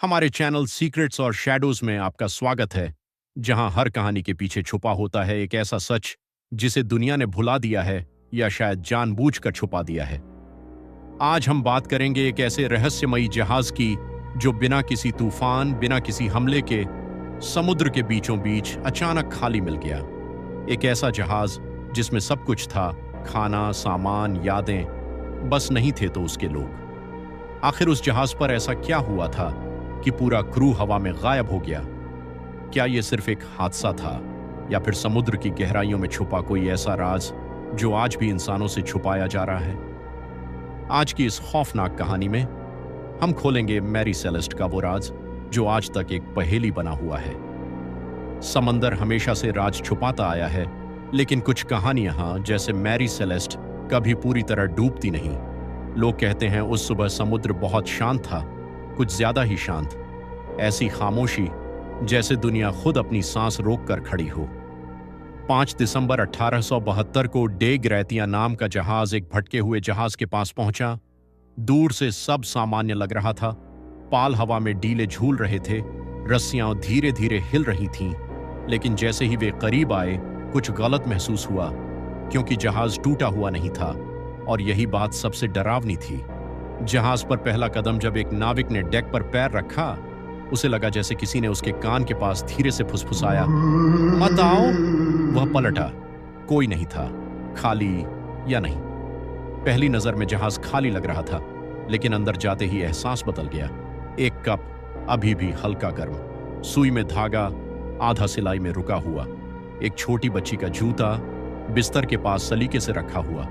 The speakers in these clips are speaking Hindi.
हमारे चैनल सीक्रेट्स और शैडोज में आपका स्वागत है, जहां हर कहानी के पीछे छुपा होता है एक ऐसा सच जिसे दुनिया ने भुला दिया है या शायद जानबूझकर छुपा दिया है। आज हम बात करेंगे एक ऐसे रहस्यमयी जहाज की जो बिना किसी तूफान, बिना किसी हमले के समुद्र के बीचों बीच अचानक खाली मिल गया। एक ऐसा जहाज जिसमें सब कुछ था, खाना, सामान, यादें, बस नहीं थे तो उसके लोग। आखिर उस जहाज पर ऐसा क्या हुआ था कि पूरा क्रू हवा में गायब हो गया? क्या यह सिर्फ एक हादसा था या फिर समुद्र की गहराइयों में छुपा कोई ऐसा राज जो आज भी इंसानों से छुपाया जा रहा है? आज की इस खौफनाक कहानी में हम खोलेंगे मैरी सेलेस्ट का वो राज जो आज तक एक पहेली बना हुआ है। समंदर हमेशा से राज छुपाता आया है, लेकिन कुछ कहानियां जैसे मैरी सेलेस्ट कभी पूरी तरह डूबती नहीं। लोग कहते हैं उस सुबह समुद्र बहुत शांत था, कुछ ज्यादा ही शांत। ऐसी खामोशी जैसे दुनिया खुद अपनी सांस रोककर खड़ी हो। 5 दिसंबर 1872 को डे ग्रैतिया नाम का जहाज एक भटके हुए जहाज के पास पहुंचा। दूर से सब सामान्य लग रहा था। पाल हवा में डीले झूल रहे थे, रस्सियां धीरे धीरे हिल रही थीं। लेकिन जैसे ही वे करीब आए, कुछ गलत महसूस हुआ, क्योंकि जहाज टूटा हुआ नहीं था और यही बात सबसे डरावनी थी। जहाज पर पहला कदम जब एक नाविक ने डेक पर पैर रखा, उसे लगा जैसे किसी ने उसके कान के पास धीरे से फुसफुसाया, मत आओ। वह पलटा, कोई नहीं था, खाली या नहीं। पहली नजर में जहाज खाली लग रहा था, लेकिन अंदर जाते ही एहसास बदल गया। एक कप अभी भी हल्का गर्म, सुई में धागा आधा सिलाई में रुका हुआ, एक छोटी बच्ची का जूता बिस्तर के पास सलीके से रखा हुआ।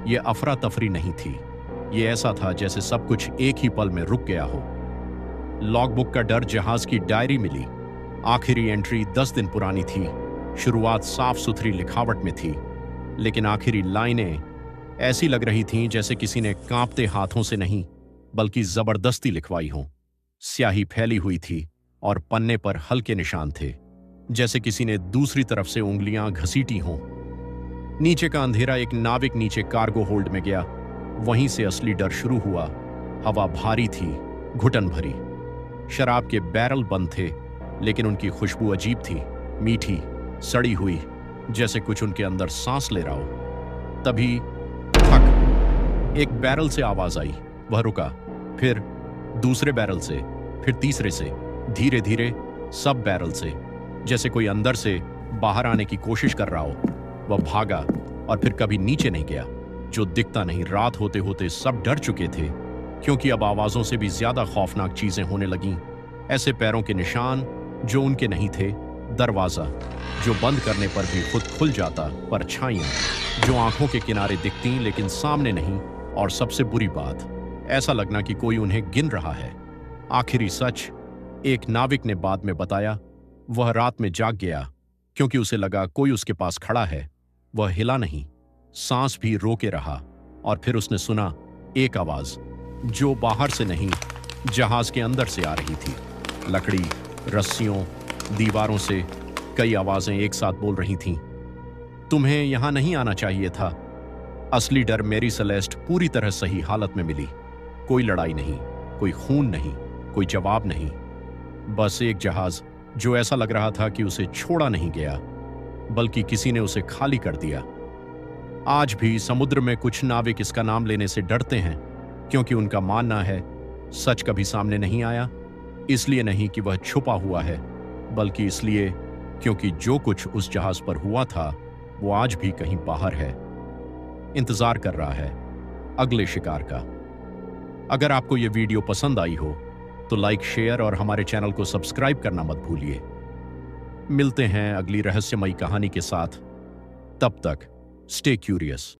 यह अफरा तफरी नहीं थी, ये ऐसा था जैसे सब कुछ एक ही पल में रुक गया हो। लॉगबुक का डर, जहाज की डायरी मिली। आखिरी एंट्री 10 दिन पुरानी थी। शुरुआत साफ सुथरी लिखावट में थी, लेकिन आखिरी लाइनें ऐसी लग रही थीं जैसे किसी ने कांपते हाथों से नहीं, बल्कि जबरदस्ती लिखवाई हो। स्याही फैली हुई थी और पन्ने पर हल्के निशान थे, जैसे किसी ने दूसरी तरफ से उंगलियां घसीटी हों। नीचे का अंधेरा। एक नाविक नीचे कार्गो होल्ड में गया। वहीं से असली डर शुरू हुआ। हवा भारी थी, घुटन भरी। शराब के बैरल बंद थे, लेकिन उनकी खुशबू अजीब थी, मीठी, सड़ी हुई, जैसे कुछ उनके अंदर सांस ले रहा हो। तभी ठक, एक बैरल से आवाज आई। वह रुका, फिर दूसरे बैरल से, फिर तीसरे से, धीरे धीरे सब बैरल से, जैसे कोई अंदर से बाहर आने की कोशिश कर रहा हो। वह भागा और फिर कभी नीचे नहीं गया। जो दिखता नहीं। रात होते होते सब डर चुके थे, क्योंकि अब आवाजों से भी ज्यादा खौफनाक चीजें होने लगीं। ऐसे पैरों के निशान जो उनके नहीं थे, दरवाजा जो बंद करने पर भी खुद खुल जाता, परछाइयां जो आंखों के किनारे दिखती लेकिन सामने नहीं, और सबसे बुरी बात, ऐसा लगना कि कोई उन्हें गिन रहा है। आखिरी सच, एक नाविक ने बाद में बताया, वह रात में जाग गया क्योंकि उसे लगा कोई उसके पास खड़ा है। वह हिला नहीं, सांस भी रोके रहा, और फिर उसने सुना एक आवाज जो बाहर से नहीं, जहाज के अंदर से आ रही थी। लकड़ी, रस्सियों, दीवारों से कई आवाजें एक साथ बोल रही थीं, तुम्हें यहां नहीं आना चाहिए था। असली डर मैरी सेलेस्ट पूरी तरह सही हालत में मिली। कोई लड़ाई नहीं, कोई खून नहीं, कोई जवाब नहीं, बस एक जहाज जो ऐसा लग रहा था कि उसे छोड़ा नहीं गया, बल्कि किसी ने उसे खाली कर दिया। आज भी समुद्र में कुछ नाविक इसका नाम लेने से डरते हैं, क्योंकि उनका मानना है सच कभी सामने नहीं आया। इसलिए नहीं कि वह छुपा हुआ है, बल्कि इसलिए क्योंकि जो कुछ उस जहाज पर हुआ था वो आज भी कहीं बाहर है, इंतजार कर रहा है अगले शिकार का। अगर आपको यह वीडियो पसंद आई हो तो लाइक, शेयर और हमारे चैनल को सब्सक्राइब करना मत भूलिए। मिलते हैं अगली रहस्यमयी कहानी के साथ। तब तक स्टे क्यूरियस।